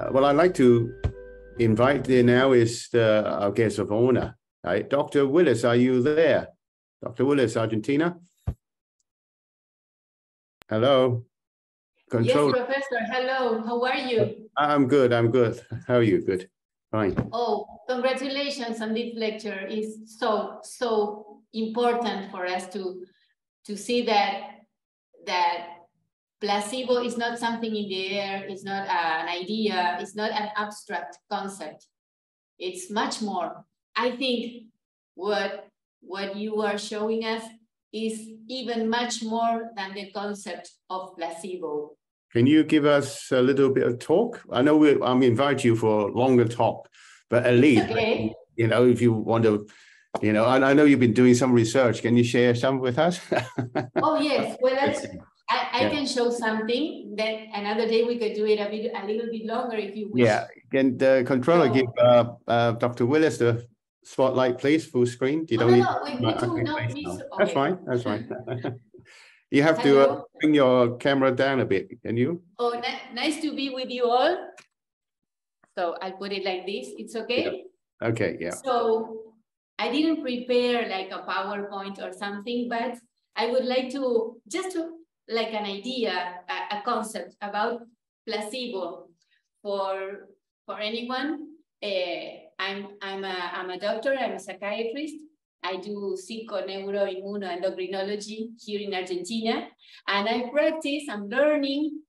Well, I'd like to invite there now is our guest of honor, right? Dr. Willis, are you there? Dr. Willis, Argentina? Hello? Control. Yes, Professor. Hello. How are you? I'm good. I'm good. How are you? Good. Fine. Oh, congratulations on this lecture. It's so important for us to see that placebo is not something in the air. It's not an idea. It's not an abstract concept. It's much more. I think what you are showing us is even much more than the concept of placebo. Can you give us a little bit of talk? I know I'm invite you for a longer talk, but at least, okay. You know, if you want to, you know, I know you've been doing some research. Can you share some with us? Oh, yes. Well, I can show something. Then another day we could do it a little bit longer if you wish. Yeah. Can the controller give Dr. Willis the spotlight, please? Full screen. You don't need. Me too. No, me too. Okay. That's fine. That's fine. You have to bring your camera down a bit. Can you? Oh, nice to be with you all. So I put it like this. It's okay? Yeah. Okay, yeah. So I didn't prepare like a PowerPoint or something, but I would like to like an idea, a concept about placebo for anyone. I'm a doctor. I'm a psychiatrist. I do psychoneuroimmunoendocrinology here in Argentina, and I practice. I'm learning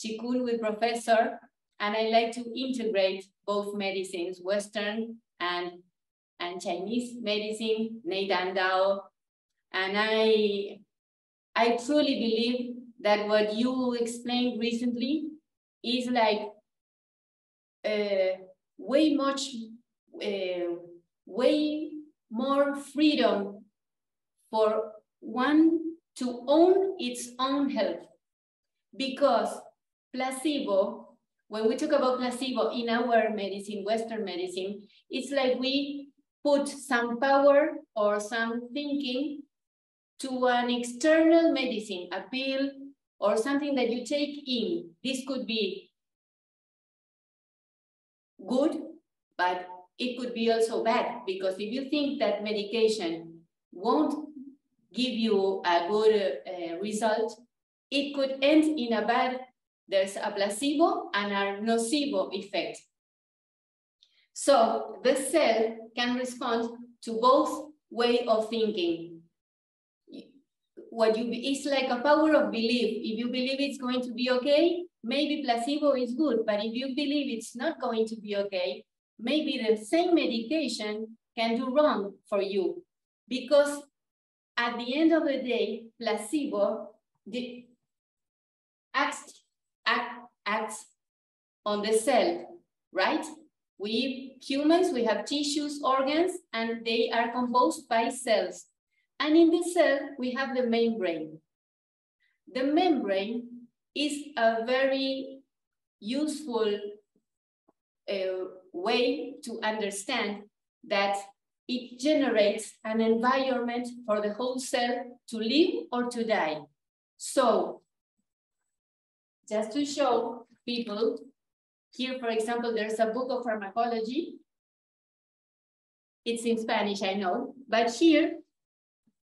Qigong with Professor, and I like to integrate both medicines, Western and Chinese medicine, Neidan Dao, and I truly believe that what you explained recently is like way more freedom for one to own its own health. Because placebo, when we talk about placebo in our medicine, Western medicine, it's like we put some power or some thinking to an external medicine, a pill or something that you take in. This could be good, but it could be also bad, because if you think that medication won't give you a good result, it could end in a bad, there's a placebo and a nocebo effect. So the cell can respond to both way of thinking. It's like a power of belief. If you believe it's going to be okay, maybe placebo is good, but if you believe it's not going to be okay, maybe the same medication can do wrong for you, because at the end of the day, placebo acts on the cell, right? We humans, we have tissues, organs, and they are composed by cells. And in the cell, we have the membrane. The membrane is a very useful way to understand that it generates an environment for the whole cell to live or to die. So, just to show people, here, for example, there's a book of pharmacology. It's in Spanish, I know, but here,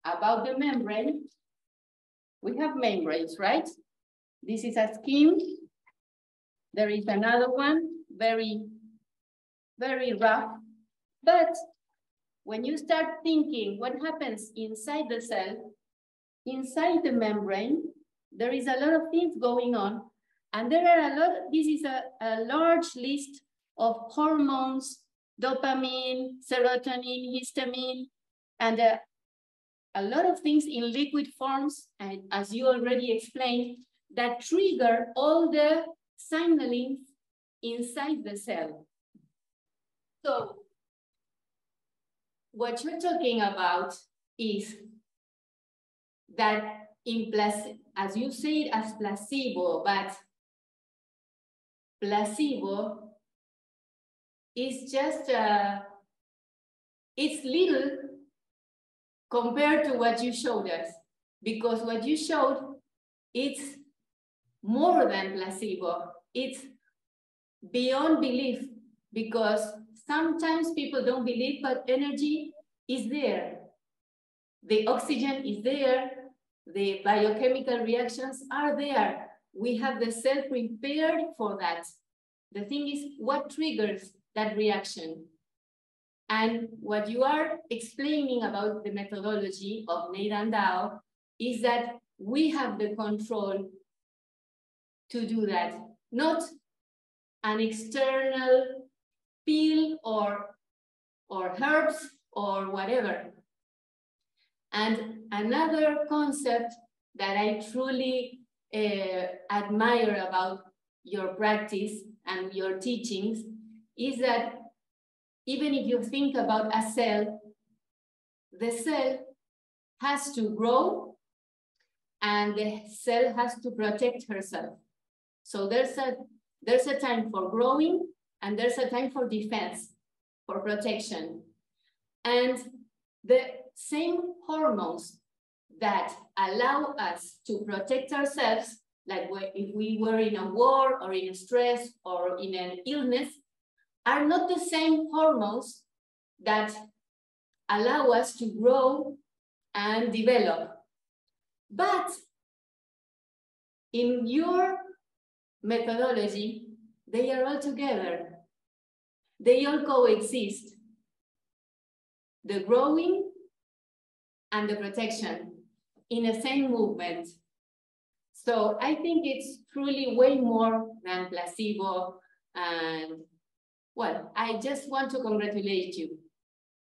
about the membrane, we have membranes, right? This is a skin. There is another one, very, very rough. But when you start thinking what happens inside the cell, inside the membrane, there is a lot of things going on. And there are this is a large list of hormones, dopamine, serotonin, histamine, and a lot of things in liquid forms, and as you already explained, that trigger all the signaling inside the cell. So what you're talking about is that as you say it as placebo, but placebo is just, it's little compared to what you showed us, because what you showed, it's more than placebo. It's beyond belief, because sometimes people don't believe, but energy is there. The oxygen is there. The biochemical reactions are there. We have the cell prepared for that. The thing is, what triggers that reaction? And what you are explaining about the methodology of Neidan Dao is that we have the control to do that, not an external pill or herbs or whatever. And another concept that I truly admire about your practice and your teachings is that even if you think about a cell, the cell has to grow and the cell has to protect herself. So there's a time for growing and there's a time for defense, for protection. And the same hormones that allow us to protect ourselves, like if we were in a war or in a stress or in an illness, are not the same hormones that allow us to grow and develop. But in your methodology, they are all together. They all coexist. The growing and the protection in the same movement. So I think it's truly way more than placebo. And well, I just want to congratulate you.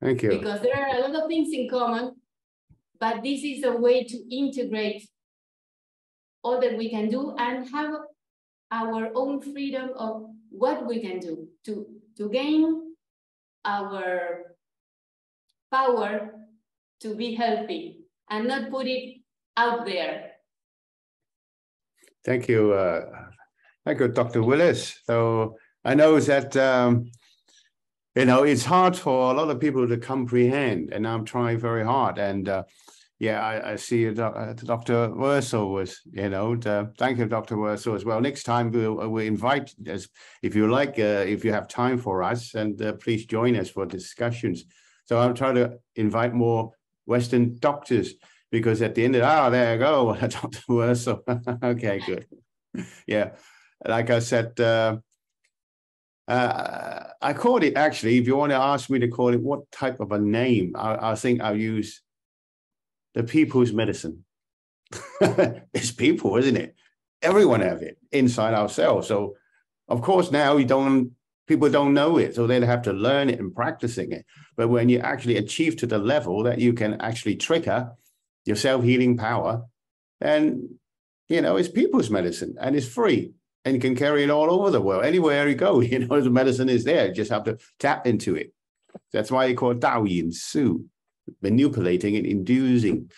Thank you. Because there are a lot of things in common, but this is a way to integrate all that we can do and have our own freedom of what we can do to gain our power to be healthy and not put it out there. Thank you. Thank you, Dr. Willis. So I know that, you know, it's hard for a lot of people to comprehend, and I'm trying very hard. And yeah, I see Dr. Verso was, you know, thank you, Dr. Verso, as well. Next time we'll invite us, if you like, if you have time for us, and please join us for discussions. So I'm trying to invite more Western doctors, because at the end of, there you go, Dr. Verso. Okay, good. Yeah, like I said, I called it, actually, if you want to ask me to call it what type of a name, I think I'll use the people's medicine. It's people, isn't it? Everyone have it inside ourselves. So of course now people don't know it, so they'll have to learn it and practicing it. But when you actually achieve to the level that you can actually trigger your self-healing power, then, you know, it's people's medicine and it's free. And you can carry it all over the world. Anywhere you go, you know, the medicine is there. You just have to tap into it. That's why you call it Dao Yin Su, manipulating and inducing.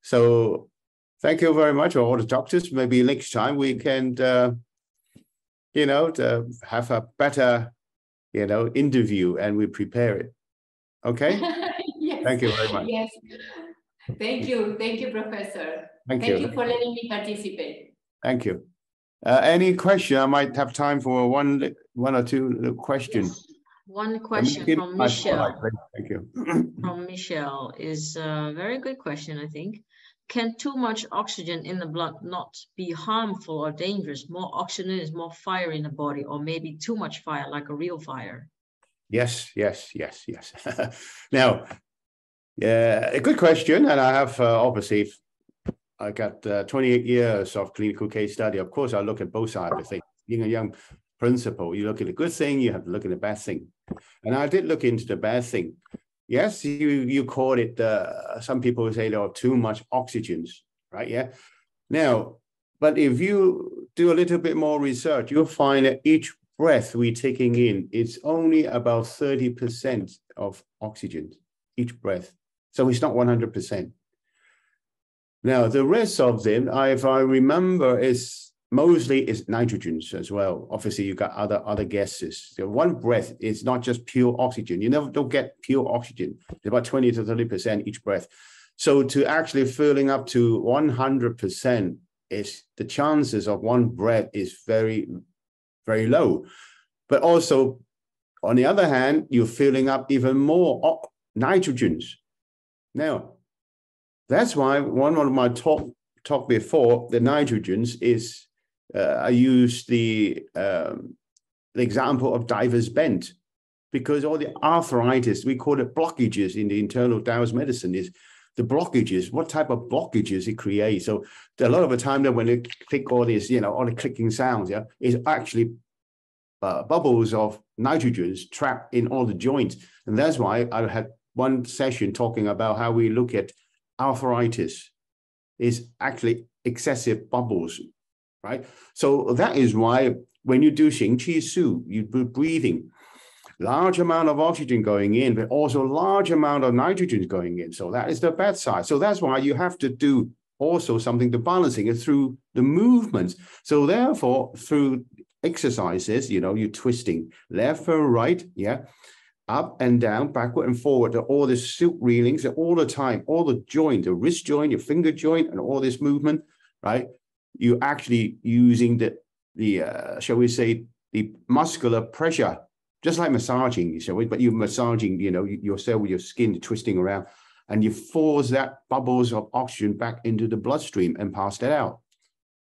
So thank you very much, all the doctors. Maybe next time we can, you know, to have a better, you know, interview, and we prepare it. Okay? Yes. Thank you very much. Yes. Thank you. Thank you, Professor. Thank you. Thank you for letting me participate. Thank you. Any question? I might have time for one or two questions. Yes. One question from Michelle. Thank you. From Michelle is a very good question, I think. Can too much oxygen in the blood not be harmful or dangerous? More oxygen is more fire in the body, or maybe too much fire, like a real fire? Yes. Now, yeah, a good question. And I have obviously, I got 28 years of clinical case study. Of course, I look at both sides of the thing. Being a young principal, you look at the good thing, you have to look at the bad thing. And I did look into the bad thing. Yes, you call it, some people say there are too much oxygens, right? Yeah. Now, but if you do a little bit more research, you'll find that each breath we're taking in, it's only about 30% of oxygen, each breath. So it's not 100%. Now, the rest of them, if I remember, is mostly nitrogens as well. Obviously, you got other gases. So one breath is not just pure oxygen. You don't get pure oxygen. It's about 20 to 30% each breath. So to actually filling up to 100% is the chances of one breath is very, very low. But also, on the other hand, you're filling up even more nitrogens. Now, that's why one of my talk before, the nitrogens is, I use the example of diver's bent, because all the arthritis, we call it blockages in the internal Taoist medicine, is the blockages, what type of blockages it creates. So a lot of the time that when they click all these, all the clicking sounds, is actually bubbles of nitrogens trapped in all the joints. And that's why I had one session talking about how we look at arthritis is actually excessive bubbles, right? So that is why when you do Xing Qi Su, you do breathing, large amount of oxygen going in, but also large amount of nitrogen going in. So that is the bad side. So that's why you have to do also something to balancing it through the movements. So therefore, through exercises, you're twisting left and right, up and down, backward and forward, all the silk reelings all the time, all the joint, the wrist joint, your finger joint, and all this movement, right? You're actually using the shall we say, the muscular pressure, just like massaging, but you're massaging, yourself with your skin twisting around, and you force that bubbles of oxygen back into the bloodstream and pass that out.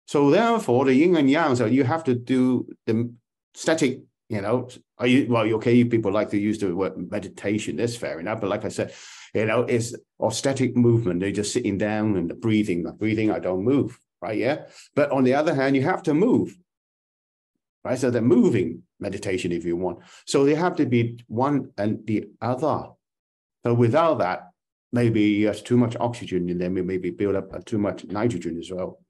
So therefore, the yin and yang, so you have to do the static, you people like to use the word meditation, that's fair enough. But like I said, it's or static movement. They're just sitting down and the breathing, I don't move, right? Yeah. But on the other hand, you have to move, right? So they're moving meditation if you want. So they have to be one and the other. So without that, maybe you have too much oxygen and then maybe build up too much nitrogen as well.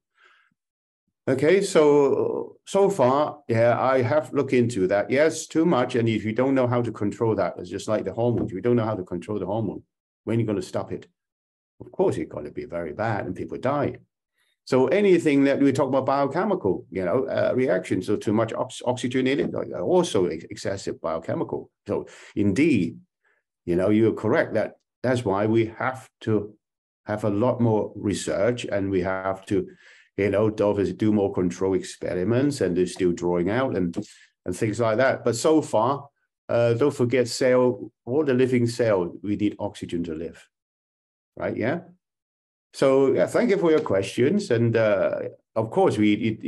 Okay, so far, I have looked into that. Yes, too much. And if you don't know how to control that, it's just like the hormones. If you don't know how to control the hormone, when are you going to stop it? Of course, it's going to be very bad and people die. So anything that we talk about biochemical, reaction, so too much oxygen in it, also excessive biochemical. So indeed, you're correct that's why we have to have a lot more research, and we have to do more control experiments, and they're still drawing out and things like that. But so far, don't forget all the living cell, we need oxygen to live, right? Yeah. So thank you for your questions. And of course, we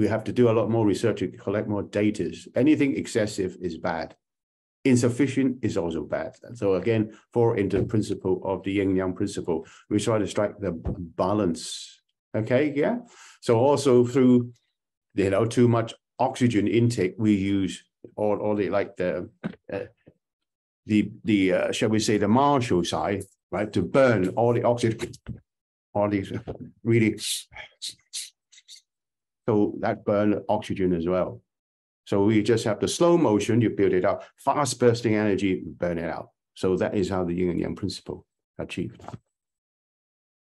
have to do a lot more research to collect more data. Anything excessive is bad. Insufficient is also bad. So again, into the principle of the yin-yang principle, we try to strike the balance. Okay, yeah. So also through, too much oxygen intake, we use all the shall we say, the Marshall side, right, to burn all the oxygen, all these really. So that burn oxygen as well. So we just have the slow motion, you build it up, fast bursting energy, burn it out. So that is how the yin and yang principle achieved.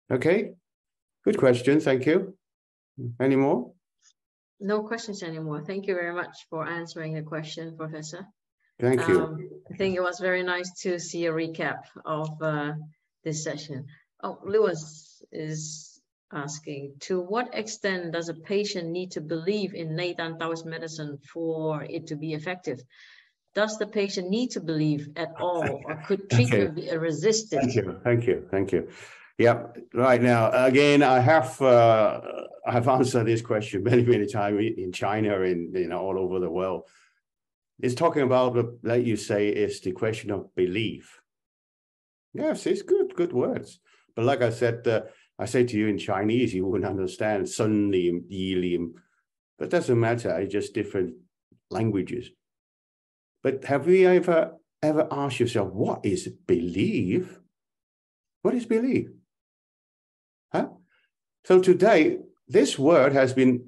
Okay. Good question. Thank you. Any more? No questions anymore. Thank you very much for answering the question, Professor. Thank you. I think it was very nice to see a recap of this session. Oh, Lewis is asking, to what extent does a patient need to believe in Neidan Taoist medicine for it to be effective? Does the patient need to believe at all, or could treatment be a resistance? Thank you. Yeah, right now, again, I have answered this question many times in China and all over the world. It's talking about, like you say, is the question of belief. Yes, it's good words. But like I said, I say to you in Chinese, you wouldn't understand Sun Lim, Yi Lim. But it doesn't matter, it's just different languages. But have we ever asked yourself, what is belief? What is belief? Huh? So today, this word has been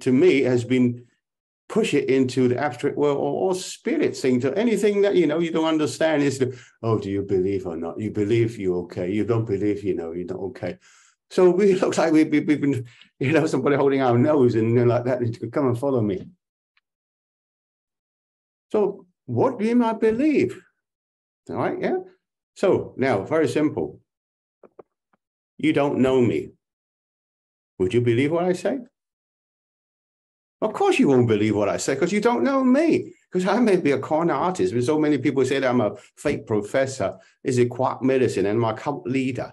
push it into the abstract world or spirit thing. To anything that you don't understand is do you believe or not? You believe you're okay. You don't believe, you're not okay. So we look like we've been, somebody holding our nose and like that. Come and follow me. So what do you might believe? All right, yeah. So now, very simple. You don't know me. Would you believe what I say? Of course you won't believe what I say because you don't know me. Because I may be a con artist, but so many people say that I'm a fake professor. Is it quack medicine and I'm a cult leader?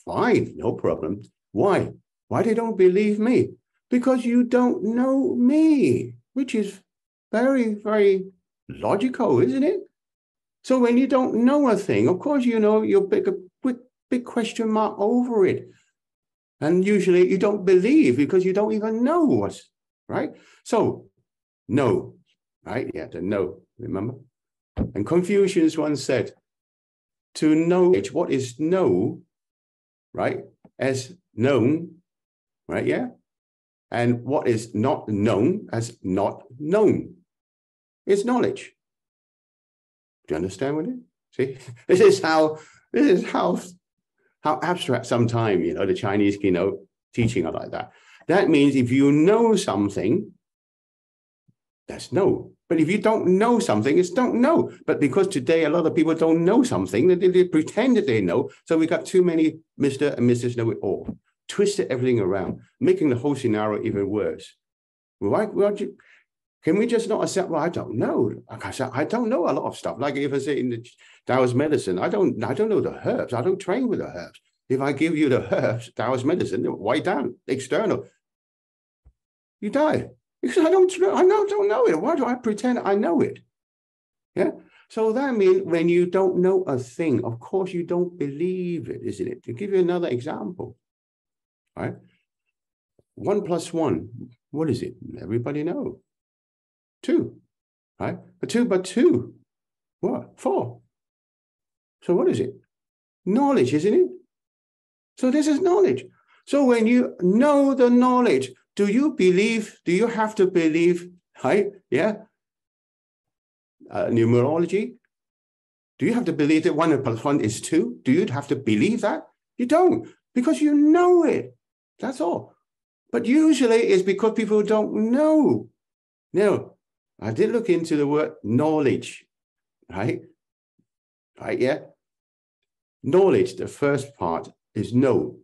Fine, no problem. Why? Why they don't believe me? Because you don't know me, which is very, very logical, isn't it? So when you don't know a thing, of course, you know, you'll pick a big question mark over it. And usually you don't believe because you don't even know what's right. So no, right? Yeah, the no, remember? And Confucius once said, to know what is know, right, as known, right? Yeah. And what is not known as not known. It's knowledge. Do you understand what it is? See, this is how abstract sometimes, you know, the Chinese, you know, teaching are like that. That means if you know something, that's know. But if you don't know something, it's don't know. But because today a lot of people don't know something, they pretend that they know. So we got too many Mr. and Mrs. Know It All. Twisted everything around, making the whole scenario even worse. Can we just not accept, well, I don't know. Like I said, I don't know a lot of stuff. Like if I say in the Taoist medicine, I don't know the herbs. I don't train with the herbs. If I give you the herbs, Taoist medicine, write down, external, you die. Because I don't know it. Why do I pretend I know it? Yeah. So that means when you don't know a thing, of course you don't believe it, isn't it? To give you another example, right? 1 + 1, what is it? Everybody knows. 2, right? But 2, what? 4. So what is it? Knowledge, isn't it? So this is knowledge. So when you know the knowledge, do you believe, do you have to believe, right? Yeah. Numerology. Do you have to believe that 1 + 1 is 2? Do you have to believe that? You don't, because you know it. That's all. But usually it's because people don't know. Now, I did look into the word knowledge, right? Right, yeah? Knowledge, the first part is know,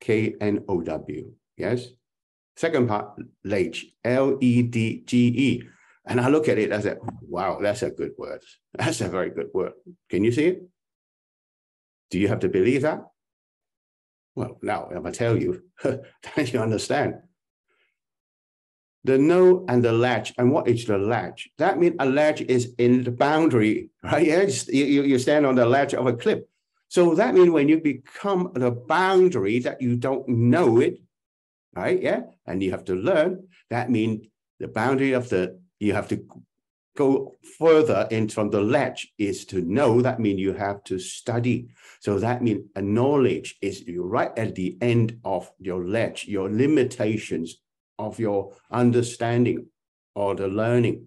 K-N-O-W, yes? Second part, ledge, L-E-D-G-E. And I look at it, I said, wow, that's a good word. That's a very good word. Can you see it? Do you have to believe that? Well, now I'm going to tell you, then you understand. The know and the ledge. And what is the ledge? That means a ledge is in the boundary, right? Yes, you stand on the ledge of a cliff. So that means when you become the boundary that you don't know it, right? Yeah. And you have to learn. That means the boundary of you have to go further in from the ledge is to know. That means you have to study. So that means a knowledge is right at the end of your ledge, your limitations of your understanding or the learning.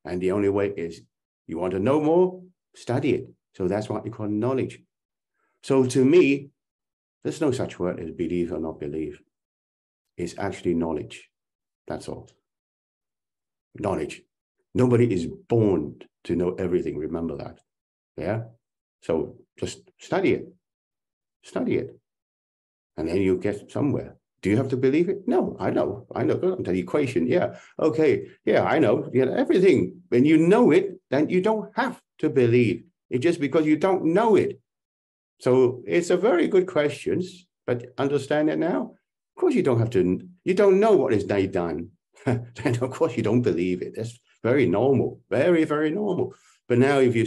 And the only way is you want to know more, study it. So that's what you call knowledge. So to me, there's no such word as believe or not believe. It's actually knowledge. That's all. Knowledge. Nobody is born to know everything. Remember that. Yeah. So just study it. Study it. And then you get somewhere. Do you have to believe it? No, I know. The equation. Yeah. Okay. Yeah, I know. Yeah, everything. When you know it, then you don't have to believe. It's just because you don't know it. So it's a very good question, but understand it now. Of course, you don't have to. You don't know what is done. Then of course you don't believe it. That's very normal. Very, very normal. But now if you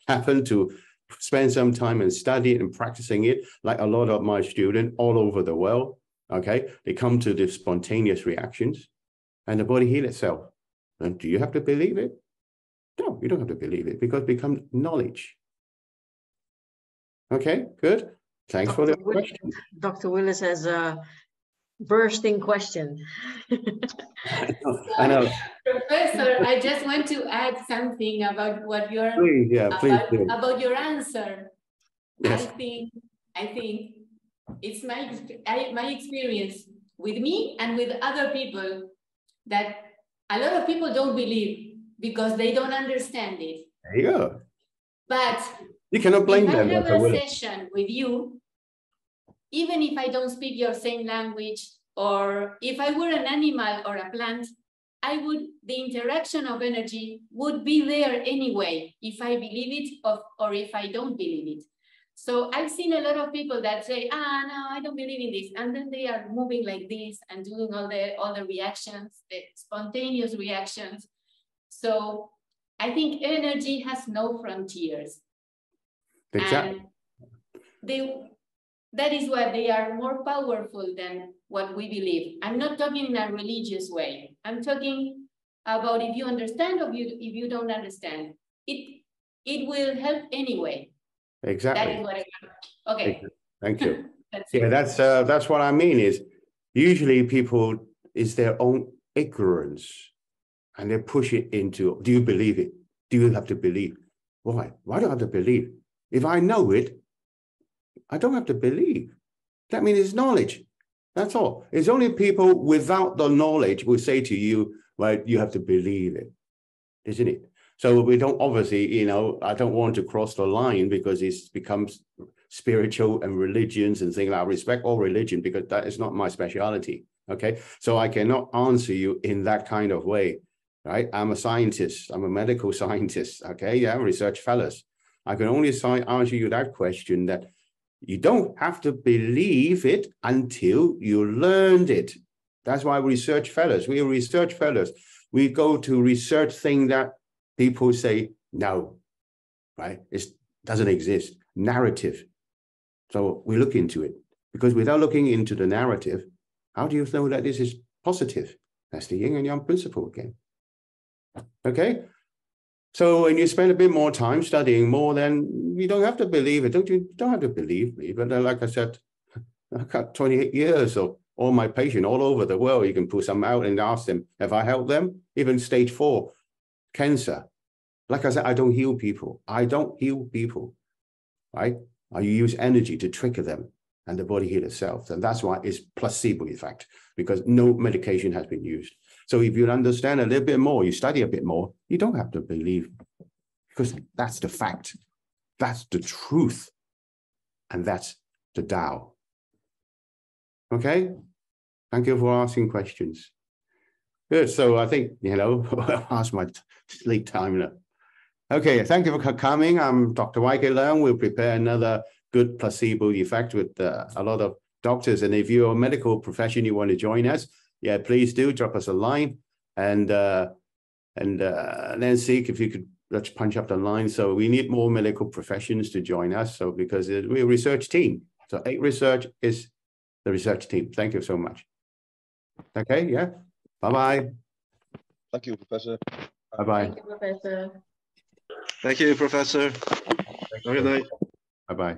happen to spend some time and study it and practicing it, like a lot of my students all over the world, okay, they come to the spontaneous reactions and the body heals itself. And do you have to believe it? No, you don't have to believe it because it becomes knowledge. Okay, good. Thanks for the question. Dr. Willis has a bursting question. I know. Professor, I just want to add something about what you're about your answer. Yes. I think it's my experience with me and with other people that a lot of people don't believe because they don't understand it. There you go. But you cannot blame them. If I have a session with you, even if I don't speak your same language, or if I were an animal or a plant, the interaction of energy would be there anyway, if I believe it or if I don't believe it. So I've seen a lot of people that say, no, I don't believe in this. And then they are moving like this and doing all the reactions, the spontaneous reactions. So I think energy has no frontiers. Exactly. And that is why they are more powerful than what we believe. I'm not talking in a religious way. I'm talking about if you understand or if you don't understand. It will help anyway. Exactly. That is what I want. Okay. Thank you. That's that's what I mean is usually people is their own ignorance and they push it into, do you believe it? Do you have to believe? Why? Why do I have to believe? If I know it, I don't have to believe. That means it's knowledge. That's all. It's only people without the knowledge will say to you, well, you have to believe it, isn't it? So we don't obviously, I don't want to cross the line because it becomes spiritual and religions and things. I respect all religion because that is not my specialty. Okay. So I cannot answer you in that kind of way, right? I'm a scientist. I'm a medical scientist. Okay. Yeah. Research fellows. I can only answer you that question that you don't have to believe it until you learned it. That's why research fellows, we are research fellows. We go to research things that people say, no, right? It doesn't exist. Narrative. So we look into it because without looking into the narrative, how do you know that this is positive? That's the yin and yang principle again. Okay. So when you spend a bit more time studying more, then you don't have to believe it. You don't have to believe me. But then, like I said, I've got 28 years of all my patients all over the world. You can pull some out and ask them, have I helped them? Even stage 4 cancer. Like I said, I don't heal people. I don't heal people, right? I use energy to trigger them and the body heals itself. And that's why it's placebo effect, because no medication has been used. So if you understand a little bit more, you study a bit more, you don't have to believe because that's the fact. That's the truth. And that's the Tao. Okay? Thank you for asking questions. Good. So I think, past my sleep time now. Okay, thank you for coming. I'm Dr. YK Leung. We'll prepare another good placebo effect with a lot of doctors. And if you're a medical profession, you want to join us, yeah, please do drop us a line. And Nancy, if you could, let's punch up the line. So we need more medical professions to join us. So because we're a research team. So 8 Research is the research team. Thank you so much. Okay, yeah. Bye-bye. Thank you, Professor. Bye-bye. Thank you, Professor. Thank you, Professor. Good night. Bye-bye.